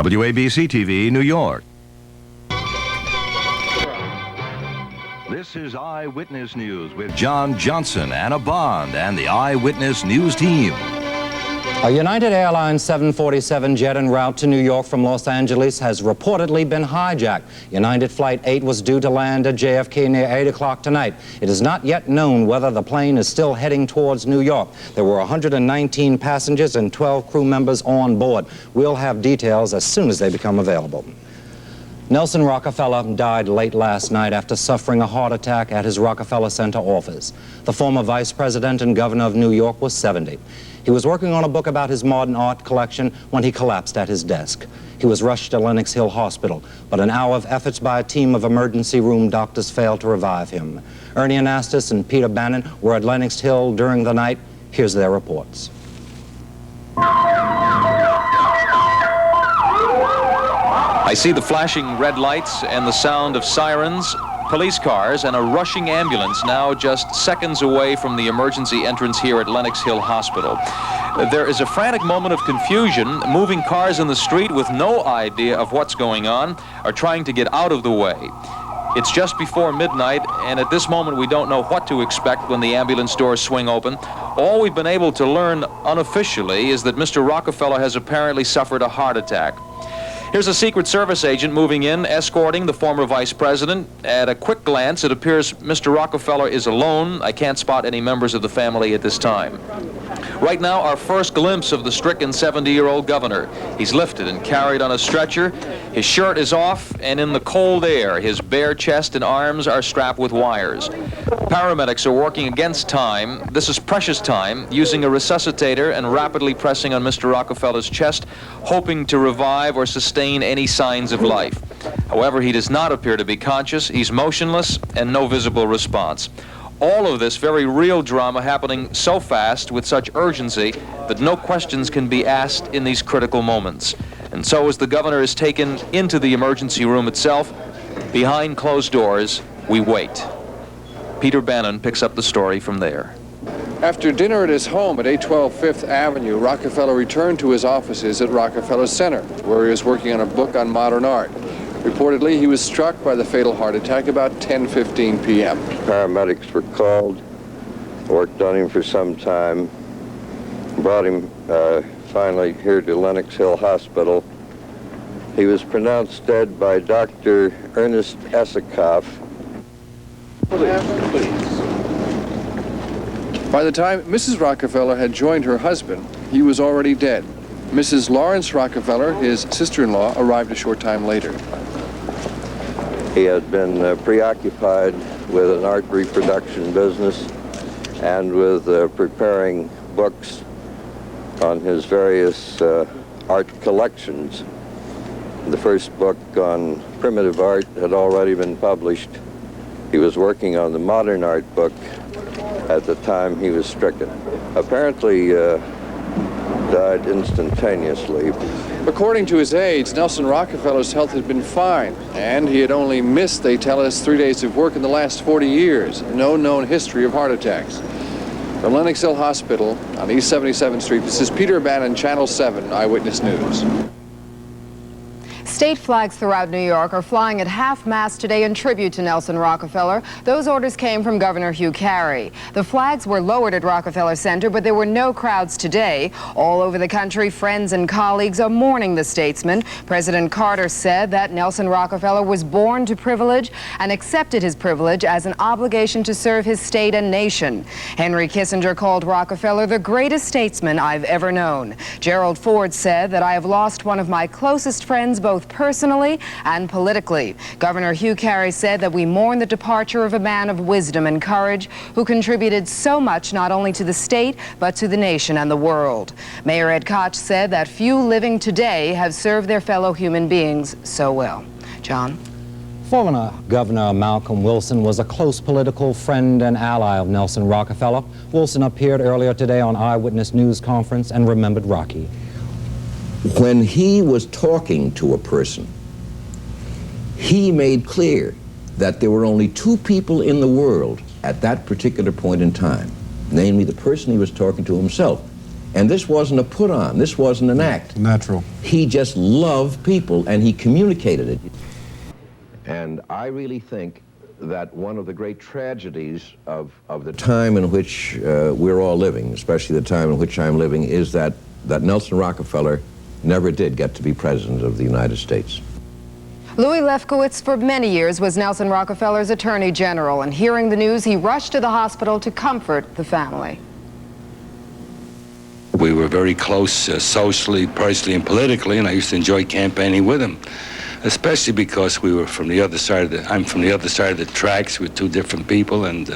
WABC-TV, New York. This is Eyewitness News with John Johnson, Anna Bond, and the Eyewitness News team. A United Airlines 747 jet en route to New York from Los Angeles has reportedly been hijacked. United Flight 8 was due to land at JFK near 8 o'clock tonight. It is not yet known whether the plane is still heading towards New York. There were 119 passengers and 12 crew members on board. We'll have details as soon as they become available. Nelson Rockefeller died late last night after suffering a heart attack at his Rockefeller Center office. The former vice president and governor of New York was 70. He was working on a book about his modern art collection when he collapsed at his desk. He was rushed to Lenox Hill Hospital, but an hour of efforts by a team of emergency room doctors failed to revive him. Ernie Anastas and Peter Bannon were at Lenox Hill during the night. Here's their reports. I see the flashing red lights and the sound of sirens, police cars, and a rushing ambulance now just seconds away from the emergency entrance here at Lenox Hill Hospital. There is a frantic moment of confusion. Moving cars in the street with no idea of what's going on are trying to get out of the way. It's just before midnight, and at this moment we don't know what to expect when the ambulance doors swing open. All we've been able to learn unofficially is that Mr. Rockefeller has apparently suffered a heart attack. Here's a Secret Service agent moving in, escorting the former vice president. At a quick glance, it appears Mr. Rockefeller is alone. I can't spot any members of the family at this time. Right now, our first glimpse of the stricken 70-year-old governor. He's lifted and carried on a stretcher. His shirt is off, and in the cold air, his bare chest and arms are strapped with wires. Paramedics are working against time. This is precious time, using a resuscitator and rapidly pressing on Mr. Rockefeller's chest, hoping to revive or sustain any signs of life. However, he does not appear to be conscious. He's motionless and no visible response. All of this very real drama happening so fast with such urgency that no questions can be asked in these critical moments. And so as the governor is taken into the emergency room itself, behind closed doors, we wait. Peter Bannon picks up the story from there. After dinner at his home at 812 Fifth Avenue, Rockefeller returned to his offices at Rockefeller Center, where he was working on a book on modern art. Reportedly, he was struck by the fatal heart attack about 10:15 p.m. Paramedics were called, worked on him for some time, brought him finally here to Lenox Hill Hospital. He was pronounced dead by Dr. Ernest Esikoff. By the time Mrs. Rockefeller had joined her husband, he was already dead. Mrs. Lawrence Rockefeller, his sister-in-law, arrived a short time later. He had been preoccupied with an art reproduction business and with preparing books on his various art collections. The first book on primitive art had already been published. He was working on the modern art book at the time he was stricken. Apparently died instantaneously. According to his aides, Nelson Rockefeller's health had been fine, and he had only missed, they tell us, 3 days of work in the last 40 years. No known history of heart attacks. From Lenox Hill Hospital on East 77th Street, this is Peter Bannon, Channel 7 Eyewitness News. State flags throughout New York are flying at half-mast today in tribute to Nelson Rockefeller. Those orders came from Governor Hugh Carey. The flags were lowered at Rockefeller Center, but there were no crowds today. All over the country, friends and colleagues are mourning the statesman. President Carter said that Nelson Rockefeller was born to privilege and accepted his privilege as an obligation to serve his state and nation. Henry Kissinger called Rockefeller the greatest statesman I've ever known. Gerald Ford said that I have lost one of my closest friends both personally and politically. Governor Hugh Carey said that we mourn the departure of a man of wisdom and courage who contributed so much not only to the state but to the nation and the world. Mayor Ed Koch said that few living today have served their fellow human beings so well. John? Former Governor Malcolm Wilson was a close political friend and ally of Nelson Rockefeller. Wilson appeared earlier today on Eyewitness News Conference and remembered Rocky. When he was talking to a person, he made clear that there were only two people in the world at that particular point in time, namely the person he was talking to himself And this wasn't a put-on. This wasn't an act. Natural. He just loved people, and he communicated it. And I really think that one of the great tragedies of the time in which we're all living, especially the time in which I'm living, is that Nelson Rockefeller never did get to be President of the United States. Louis Lefkowitz, for many years, was Nelson Rockefeller's Attorney General, and hearing the news, he rushed to the hospital to comfort the family. We were very close socially, personally, and politically, and I used to enjoy campaigning with him, especially because we were from the other side of I'm from the other side of the tracks with two different people, and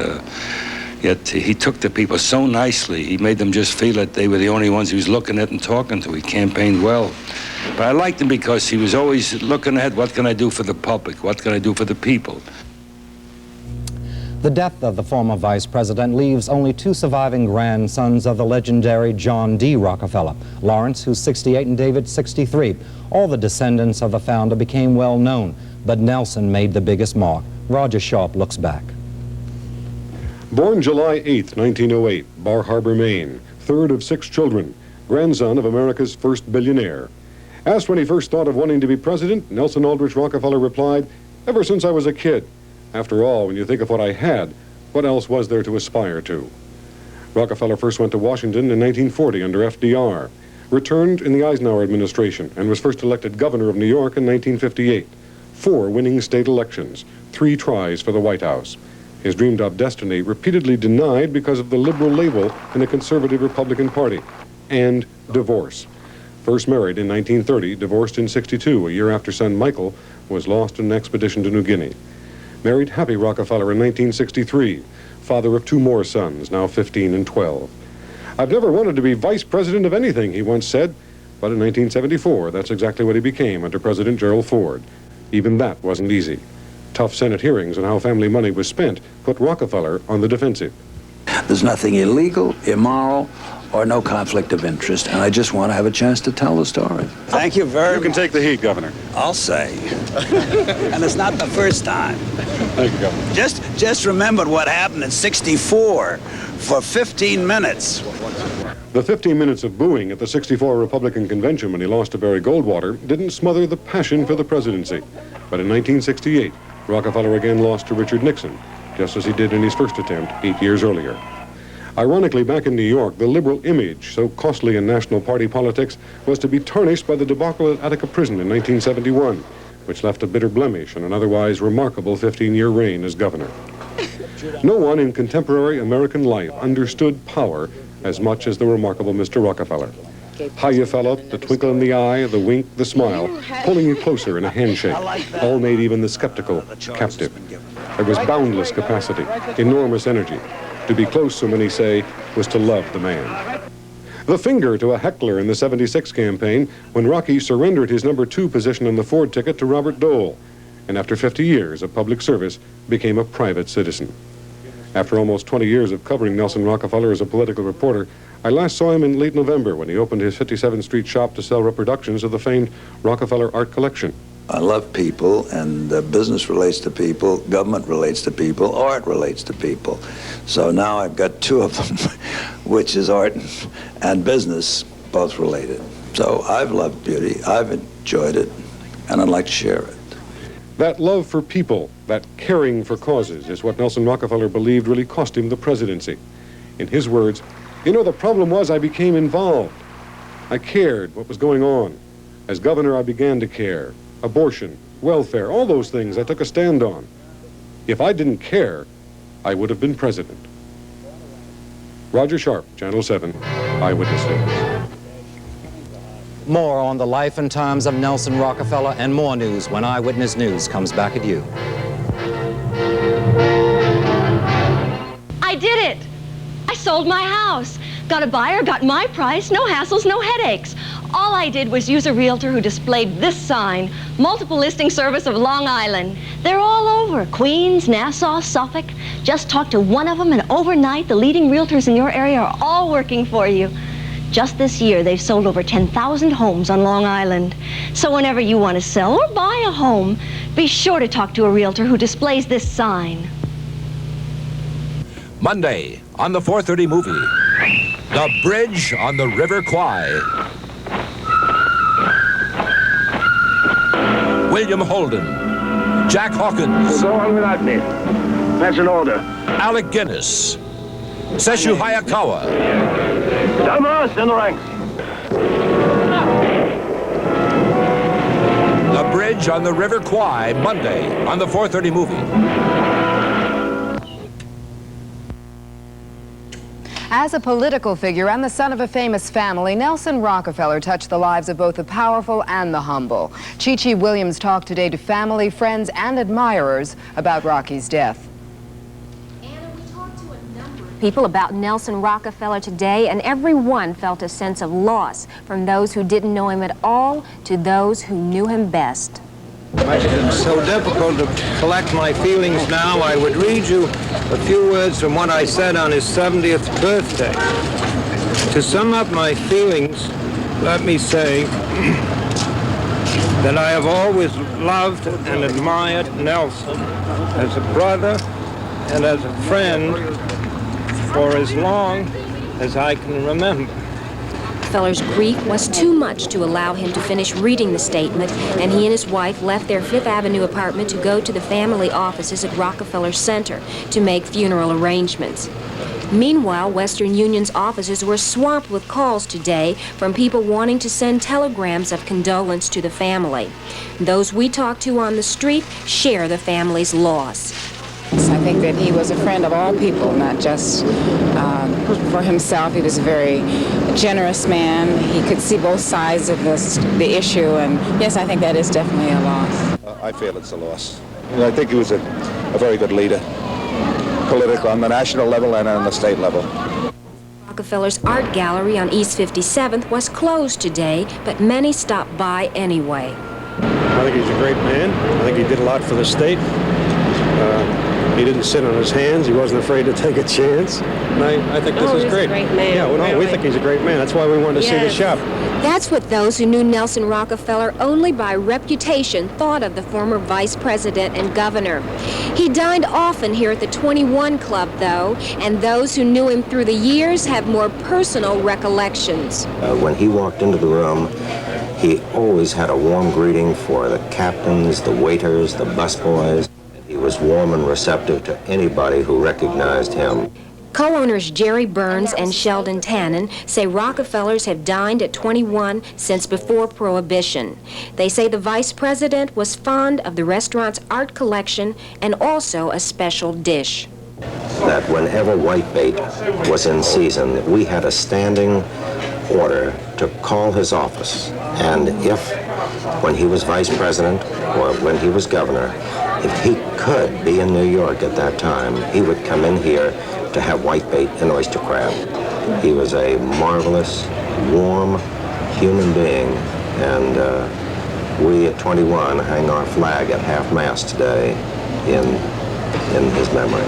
yet he took the people so nicely. He made them just feel that they were the only ones he was looking at and talking to. He campaigned well. But I liked him because he was always looking ahead, what can I do for the public? What can I do for the people? The death of the former vice president leaves only two surviving grandsons of the legendary John D. Rockefeller, Lawrence, who's 68, and David, 63. All the descendants of the founder became well known, but Nelson made the biggest mark. Roger Sharp looks back. Born July 8, 1908, Bar Harbor, Maine, third of 6 children, grandson of America's first billionaire. Asked when he first thought of wanting to be president, Nelson Aldrich Rockefeller replied, "Ever since I was a kid. After all, when you think of what I had, what else was there to aspire to?" Rockefeller first went to Washington in 1940 under FDR, returned in the Eisenhower administration, and was first elected governor of New York in 1958. 4 winning state elections, 3 tries for the White House. His dreamed-of destiny repeatedly denied because of the liberal label in the conservative Republican Party, and divorce. First married in 1930, divorced in 62, a year after son Michael was lost in an expedition to New Guinea. Married Happy Rockefeller in 1963, father of 2 more sons, now 15 and 12. "I've never wanted to be vice president of anything," he once said, but in 1974, that's exactly what he became under President Gerald Ford. Even that wasn't easy. Tough Senate hearings on how family money was spent put Rockefeller on the defensive. There's nothing illegal, immoral, or no conflict of interest, and I just want to have a chance to tell the story. Thank you very much. You can take the heat, Governor. I'll say. And it's not the first time. Thank you, Governor. Just remembered what happened in '64 for 15 minutes. The 15 minutes of booing at the '64 Republican convention when he lost to Barry Goldwater didn't smother the passion for the presidency. But in 1968, Rockefeller again lost to Richard Nixon, just as he did in his first attempt 8 years earlier. Ironically, back in New York, the liberal image, so costly in national party politics, was to be tarnished by the debacle at Attica Prison in 1971, which left a bitter blemish on an otherwise remarkable 15-year reign as governor. No one in contemporary American life understood power as much as the remarkable Mr. Rockefeller. How you fell up, the twinkle in the eye, the wink, the smile, pulling you closer in a handshake, all made even the skeptical captive. There was boundless capacity, enormous energy. To be close, so many say, was to love the man. The finger to a heckler in the '76 campaign when Rocky surrendered his number 2 position on the Ford ticket to Robert Dole, and after 50 years of public service, became a private citizen. After almost 20 years of covering Nelson Rockefeller as a political reporter, I last saw him in late November when he opened his 57th Street shop to sell reproductions of the famed Rockefeller Art Collection. I love people, and business relates to people, government relates to people, art relates to people. So now I've got 2 of them, which is art and business, both related. So I've loved beauty, I've enjoyed it, and I'd like to share it. That love for people, that caring for causes, is what Nelson Rockefeller believed really cost him the presidency. In his words, "You know, the problem was I became involved. I cared what was going on. As governor, I began to care. Abortion, welfare, all those things I took a stand on. If I didn't care, I would have been president." Roger Sharp, Channel 7, Eyewitness News. More on the life and times of Nelson Rockefeller and more news when Eyewitness News comes back at you. I did it! I sold my house. Got a buyer, got my price, no hassles, no headaches. All I did was use a realtor who displayed this sign, Multiple Listing Service of Long Island. They're all over, Queens, Nassau, Suffolk. Just talk to one of them and overnight the leading realtors in your area are all working for you. Just this year, they've sold over 10,000 homes on Long Island. So whenever you want to sell or buy a home, be sure to talk to a realtor who displays this sign. Monday on the 4:30 movie. The bridge on the River Kwai. William Holden. Jack Hawkins. Go on without me. That's an order. Alec Guinness. Sesshu Hayakawa. Thomas in the ranks. The bridge on the River Kwai, Monday on the 4:30 movie. As a political figure and the son of a famous family, Nelson Rockefeller touched the lives of both the powerful and the humble. Chi-Chi Williams talked today to family, friends, and admirers about Rocky's death. People about Nelson Rockefeller today, and everyone felt a sense of loss, from those who didn't know him at all to those who knew him best. It's so difficult to collect my feelings now. I would read you a few words from what I said on his 70th birthday. To sum up my feelings, let me say that I have always loved and admired Nelson as a brother and as a friend for as long as I can remember. Rockefeller's grief was too much to allow him to finish reading the statement, and he and his wife left their Fifth Avenue apartment to go to the family offices at Rockefeller Center to make funeral arrangements. Meanwhile, Western Union's offices were swamped with calls today from people wanting to send telegrams of condolence to the family. Those we talked to on the street share the family's loss. I think that he was a friend of all people, not just for himself. He was a very generous man. He could see both sides of the issue, and yes, I think that is definitely a loss. I feel it's a loss. I think he was a very good leader, political on the national level and on the state level. Rockefeller's art gallery on East 57th was closed today, but many stopped by anyway. I think he's a great man. I think he did a lot for the state. He didn't sit on his hands. He wasn't afraid to take a chance. And I think this is great. He's a great man. Yeah, well, no, we think he's a great man. That's why we wanted to see the shop. That's what those who knew Nelson Rockefeller only by reputation thought of the former vice president and governor. He dined often here at the 21 Club, though, and those who knew him through the years have more personal recollections. When he walked into the room, he always had a warm greeting for the captains, the waiters, the busboys. He was warm and receptive to anybody who recognized him. Co-owners Jerry Burns and Sheldon Tannen say Rockefellers have dined at 21 since before Prohibition. They say the vice president was fond of the restaurant's art collection and also a special dish. That whenever whitebait was in season, we had a standing order to call his office. And if, when he was vice president or when he was governor, if he could be in New York at that time, he would come in here to have whitebait and oyster crab. He was a marvelous, warm human being, and we at 21 hang our flag at half-mast today in his memory.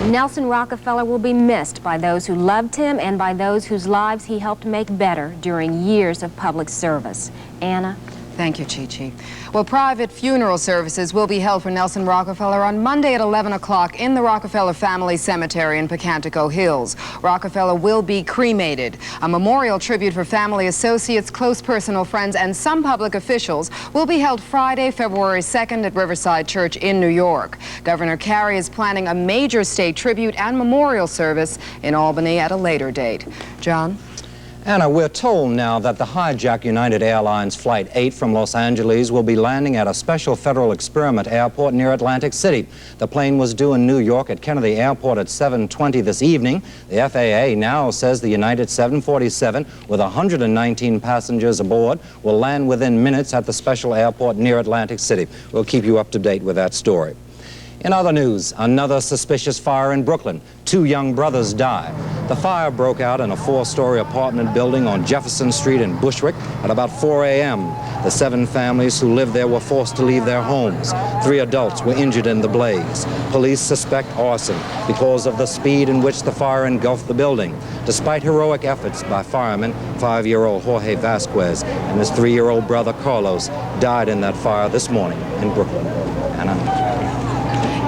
Nelson Rockefeller will be missed by those who loved him and by those whose lives he helped make better during years of public service. Anna? Thank you, Chi-Chi. Well, private funeral services will be held for Nelson Rockefeller on Monday at 11 o'clock in the Rockefeller Family Cemetery in Pocantico Hills. Rockefeller will be cremated. A memorial tribute for family associates, close personal friends, and some public officials will be held Friday, February 2nd at Riverside Church in New York. Governor Carey is planning a major state tribute and memorial service in Albany at a later date. John? Anna, we're told now that the hijacked United Airlines Flight 8 from Los Angeles will be landing at a special federal experiment airport near Atlantic City. The plane was due in New York at Kennedy Airport at 7:20 this evening. The FAA now says the United 747 with 119 passengers aboard will land within minutes at the special airport near Atlantic City. We'll keep you up to date with that story. In other news, another suspicious fire in Brooklyn. 2 young brothers die. The fire broke out in a 4-story apartment building on Jefferson Street in Bushwick at about 4 a.m. The 7 families who lived there were forced to leave their homes. 3 adults were injured in the blaze. Police suspect arson because of the speed in which the fire engulfed the building. Despite heroic efforts by firemen, 5-year-old Jorge Vasquez and his 3-year-old brother Carlos died in that fire this morning in Brooklyn. Anna?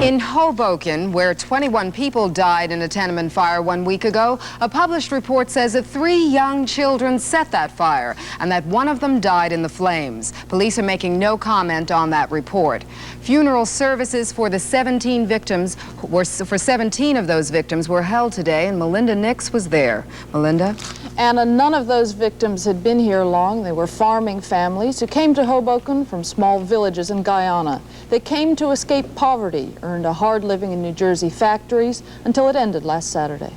In Hoboken, where 21 people died in a tenement fire 1 week ago, a published report says that 3 young children set that fire and that one of them died in the flames. Police are making no comment on that report. Funeral services for the 17 victims, for 17 of those victims were held today, and Melinda Nix was there. Melinda? Anna, none of those victims had been here long. They were farming families who came to Hoboken from small villages in Guyana. They came to escape poverty, earned a hard living in New Jersey factories until it ended last Saturday.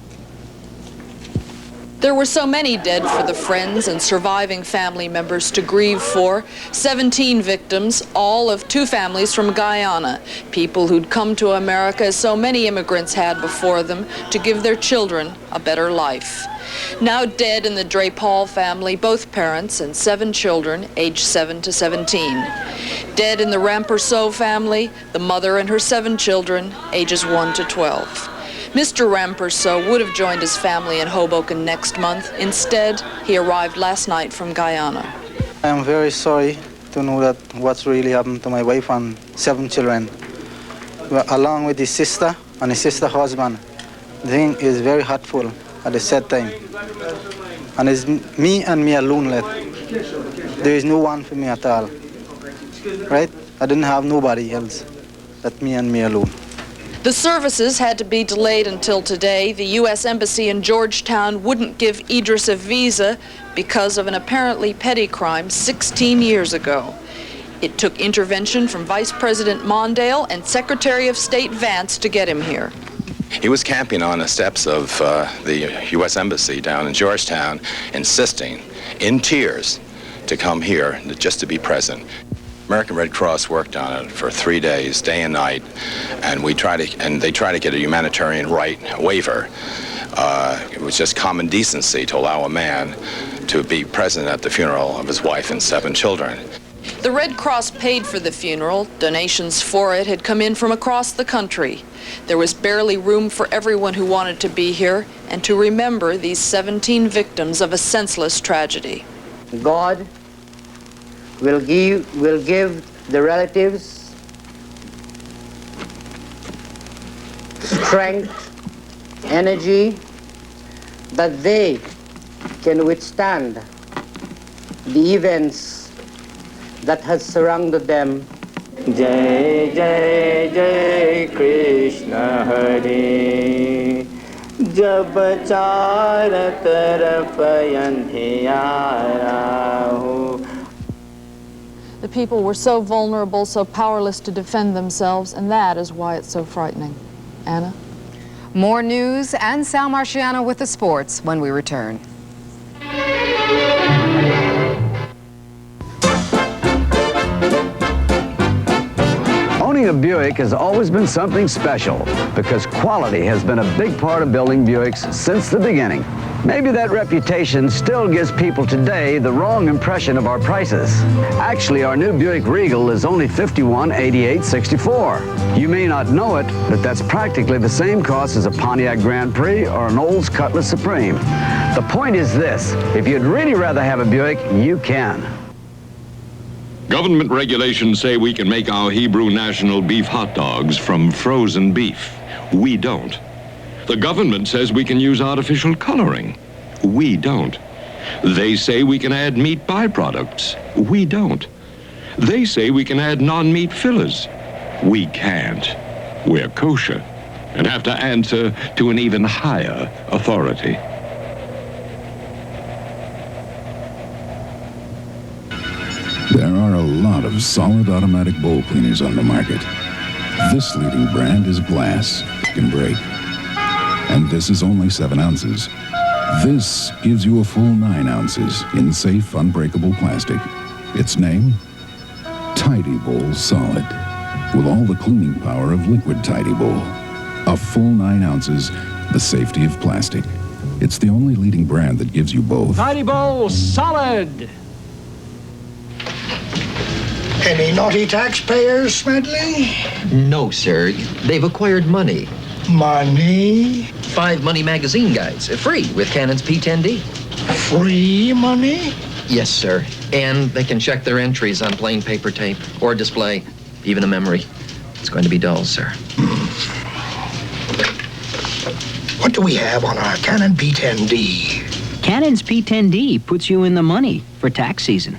There were so many dead for the friends and surviving family members to grieve for. 17 victims, all of 2 families from Guyana, people who'd come to America as so many immigrants had before them to give their children a better life. Now dead in the Drapal family, both parents and 7 children, aged 7 to 17. Dead in the Ramperceau family, the mother and her 7 children, ages 1 to 12. Mr. Ramperceau would have joined his family in Hoboken next month. Instead, he arrived last night from Guyana. I am very sorry to know that what's really happened to my wife and 7 children, along with his sister and his sister's husband. The thing is very hurtful at the sad time. And it's me and me alone left. There is no one for me at all. Right? I didn't have nobody else. That's me and me alone. The services had to be delayed until today. The U.S. Embassy in Georgetown wouldn't give Idris a visa because of an apparently petty crime 16 years ago. It took intervention from Vice President Mondale and Secretary of State Vance to get him here. He was camping on the steps of the U.S. Embassy down in Georgetown, insisting, in tears, to come here just to be present. American Red Cross worked on it for 3 days, day and night, and they tried to get a humanitarian right waiver. It was just common decency to allow a man to be present at the funeral of his wife and 7 children. The Red Cross paid for the funeral. Donations for it had come in from across the country. There was barely room for everyone who wanted to be here and to remember these 17 victims of a senseless tragedy. God will give the relatives strength, energy, that they can withstand the events that has surrounded them. Jai Jai Jai Krishna Hare Jab char taraf andhiyara ho. The people were so vulnerable, so powerless to defend themselves, and that is why it's so frightening. Anna? More news and Sal Marciano with the sports when we return. Owning a Buick has always been something special because quality has been a big part of building Buicks since the beginning. Maybe that reputation still gives people today the wrong impression of our prices. Actually, our new Buick Regal is only $51,8864. You may not know it, but that's practically the same cost as a Pontiac Grand Prix or an Olds Cutlass Supreme. The point is this: if you'd really rather have a Buick, you can. Government regulations say we can make our Hebrew National Beef hot dogs from frozen beef. We don't. The government says we can use artificial coloring. We don't. They say we can add meat byproducts. We don't. They say we can add non-meat fillers. We can't. We're kosher and have to answer to an even higher authority. There are a lot of solid automatic bowl cleaners on the market. This leading brand is glass, can break. And this is only 7 ounces. This gives you a full 9 ounces in safe, unbreakable plastic. Its name? Tidy Bowl Solid, with all the cleaning power of liquid Tidy Bowl. A full 9 ounces, the safety of plastic. It's the only leading brand that gives you both. Tidy Bowl Solid! Any naughty taxpayers, Smedley? No, sir. They've acquired money. Money? 5 money magazine guides, free with Canon's P10D. Free money? Yes, sir. And they can check their entries on plain paper tape or display, even a memory. It's going to be dull, sir. What do we have on our Canon P10D? Canon's P10D puts you in the money for tax season.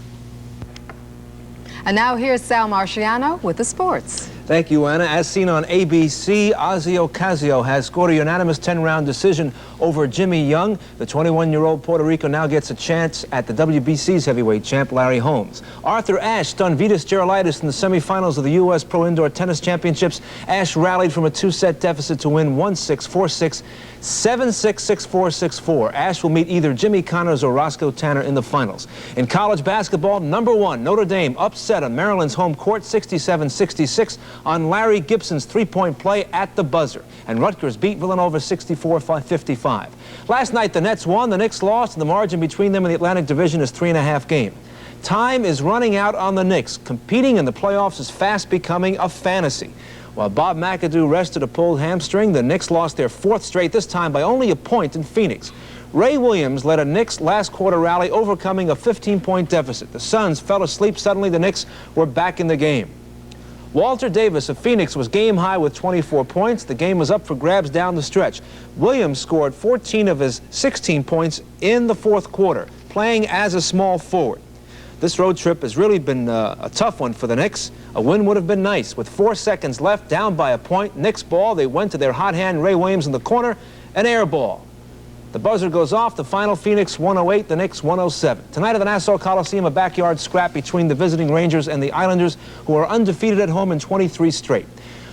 And now here's Sal Marciano with the sports. Thank you, Anna. As seen on ABC, Ozzie Ocasio has scored a unanimous 10-round decision over Jimmy Young. The 21-year-old Puerto Rico now gets a chance at the WBC's heavyweight champ, Larry Holmes. Arthur Ashe stunned Vitas Gerulaitis in the semifinals of the U.S. Pro Indoor Tennis Championships. Ashe rallied from a two-set deficit to win 1-6, 4-6, 7-6, 6-4, 6-4. Ashe will meet either Jimmy Connors or Roscoe Tanner in the finals. In college basketball, #1, Notre Dame upset on Maryland's home court 67-66 on Larry Gibson's three-point play at the buzzer. And Rutgers beat Villanova 64-55. Last night, the Nets won, the Knicks lost, and the margin between them in the Atlantic Division is 3.5 games. Time is running out on the Knicks. Competing in the playoffs is fast becoming a fantasy. While Bob McAdoo rested a pulled hamstring, the Knicks lost their 4th straight, this time by only a point in Phoenix. Ray Williams led a Knicks last quarter rally, overcoming a 15-point deficit. The Suns fell asleep. Suddenly, the Knicks were back in the game. Walter Davis of Phoenix was game high with 24 points. The game was up for grabs down the stretch. Williams scored 14 of his 16 points in the 4th quarter, playing as a small forward. This road trip has really been a tough one for the Knicks. A win would have been nice. With 4 seconds left, down by a point, Knicks ball, they went to their hot hand, Ray Williams in the corner, an air ball. The buzzer goes off, the final Phoenix 108, the Knicks 107. Tonight at the Nassau Coliseum, a backyard scrap between the visiting Rangers and the Islanders, who are undefeated at home in 23 straight.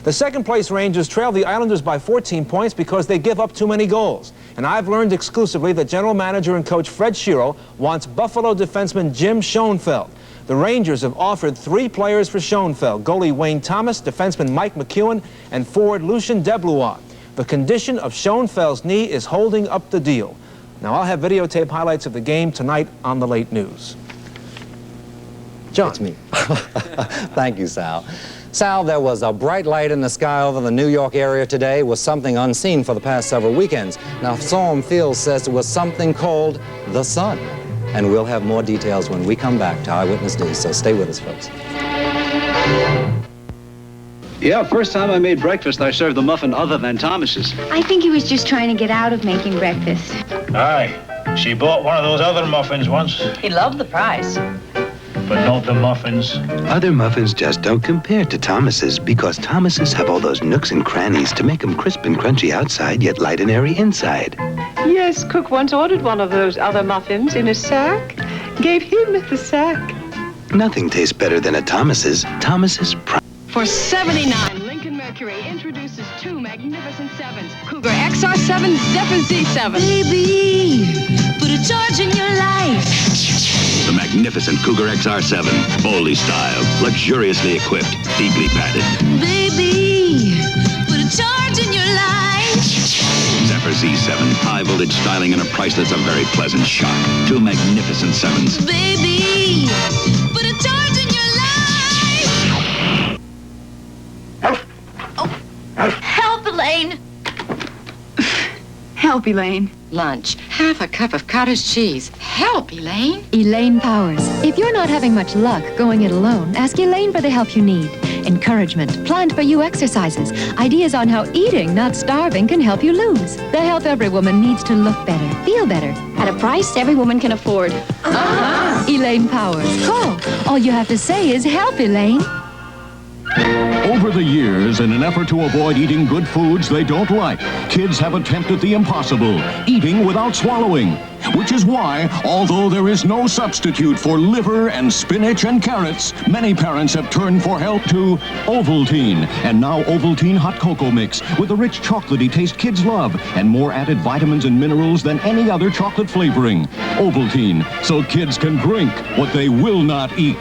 The second-place Rangers trail the Islanders by 14 points because they give up too many goals. And I've learned exclusively that general manager and coach Fred Shero wants Buffalo defenseman Jim Schoenfeld. The Rangers have offered 3 players for Schoenfeld: goalie Wayne Thomas, defenseman Mike McEwen, and forward Lucien Deblois. The condition of Schoenfeld's knee is holding up the deal. Now, I'll have videotape highlights of the game tonight on the late news. John. It's me. Thank you, Sal. Sal, there was a bright light in the sky over the New York area today, was something unseen for the past several weekends. Now, Storm Field says it was something called the sun. And we'll have more details when we come back to Eyewitness News, so stay with us, folks. Yeah, first time I made breakfast, I served the muffin other than Thomas's. I think he was just trying to get out of making breakfast. Aye. She bought one of those other muffins once. He loved the price. But not the muffins. Other muffins just don't compare to Thomas's because Thomas's have all those nooks and crannies to make them crisp and crunchy outside, yet light and airy inside. Yes, Cook once ordered one of those other muffins in a sack. Gave him the sack. Nothing tastes better than a Thomas's. Thomas's For $79, Lincoln Mercury introduces 2 magnificent 7s. Cougar XR7, Zephyr Z7. Baby, put a charge in your life. The magnificent Cougar XR7, boldly styled, luxuriously equipped, deeply padded. Baby, put a charge in your life. Zephyr Z7, high voltage styling and a price that's a very pleasant shock. 2 magnificent 7s. Baby, put a charge in your life. Help, Elaine. Help, Elaine. Lunch, half a cup of cottage cheese. Help, Elaine. Elaine Powers. If you're not having much luck going it alone, ask Elaine for the help you need. Encouragement, planned for you exercises, ideas on how eating, not starving, can help you lose. The help every woman needs to look better, feel better, at a price every woman can afford. Elaine Powers. Call. All you have to say is help, Elaine. Over the years, in an effort to avoid eating good foods they don't like, kids have attempted the impossible, eating without swallowing. Which is why, although there is no substitute for liver and spinach and carrots, many parents have turned for help to Ovaltine. And now Ovaltine Hot Cocoa Mix, with the rich chocolatey taste kids love, and more added vitamins and minerals than any other chocolate flavoring. Ovaltine, so kids can drink what they will not eat.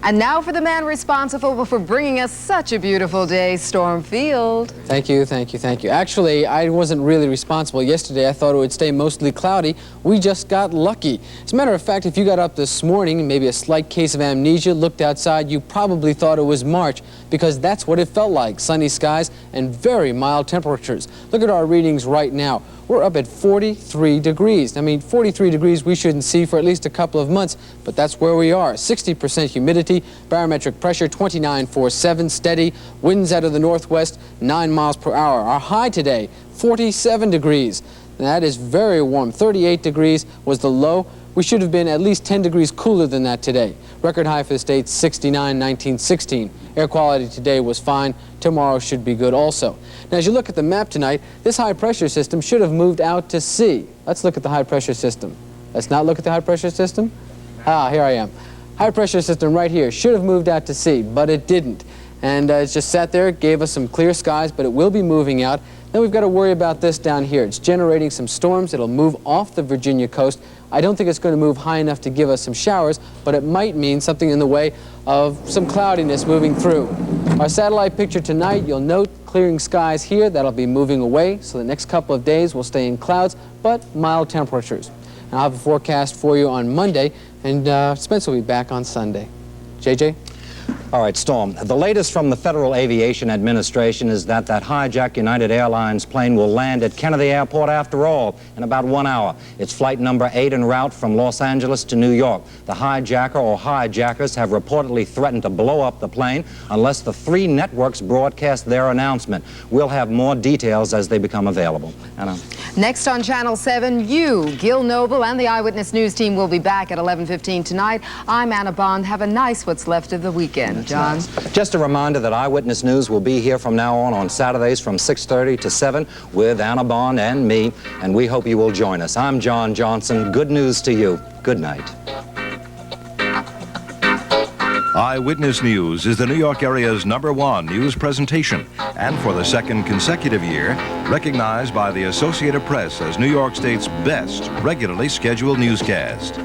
And now for the man responsible for bringing us such a beautiful day, Storm Field. Thank you, thank you, thank you. Actually, I wasn't really responsible. Yesterday, I thought it would stay mostly cloudy. We just got lucky. As a matter of fact, if you got up this morning, maybe a slight case of amnesia, looked outside, you probably thought it was March, because that's what it felt like. Sunny skies and very mild temperatures. Look at our readings right now. we're up at 43 degrees. I mean, 43 degrees we shouldn't see for at least a couple of months, but that's where we are. 60% humidity, barometric pressure 29.47, steady, winds out of the northwest 9 miles per hour. Our high today, 47 degrees. That is very warm. 38 degrees was the low. We should have been at least 10 degrees cooler than that today. Record high for the state, 69, 19, 16. Air quality today was fine. Tomorrow should be good also. Now, as you look at the map tonight, this high pressure system should have moved out to sea. Let's look at the high pressure system. Let's not look at the high pressure system. Ah, here I am. High pressure system right here should have moved out to sea, but it didn't. And it just sat there, gave us some clear skies, but it will be moving out. Then we've got to worry about this down here. It's generating some storms. It'll move off the Virginia coast. I don't think it's going to move high enough to give us some showers, but it might mean something in the way of some cloudiness moving through. Our satellite picture tonight, you'll note clearing skies here. That'll be moving away, so the next couple of days we'll stay in clouds, but mild temperatures. And I'll have a forecast for you on Monday, and Spencer will be back on Sunday. JJ? All right, Storm. The latest from the Federal Aviation Administration is that hijacked United Airlines plane will land at Kennedy Airport after all in about 1 hour. It's flight number 8 en route from Los Angeles to New York. The hijacker or hijackers have reportedly threatened to blow up the plane unless the 3 networks broadcast their announcement. We'll have more details as they become available. Anna. Next on Channel 7, Gil Noble and the Eyewitness News team will be back at 11:15 tonight. I'm Anna Bond. Have a nice what's left of the weekend. John? Just a reminder that Eyewitness News will be here from now on Saturdays from 6:30 to 7 with Anna Bond and me, and we hope you will join us. I'm John Johnson. Good news to you. Good night. Eyewitness News is the New York area's #1 news presentation, and for the 2nd consecutive year, recognized by the Associated Press as New York State's best regularly scheduled newscast.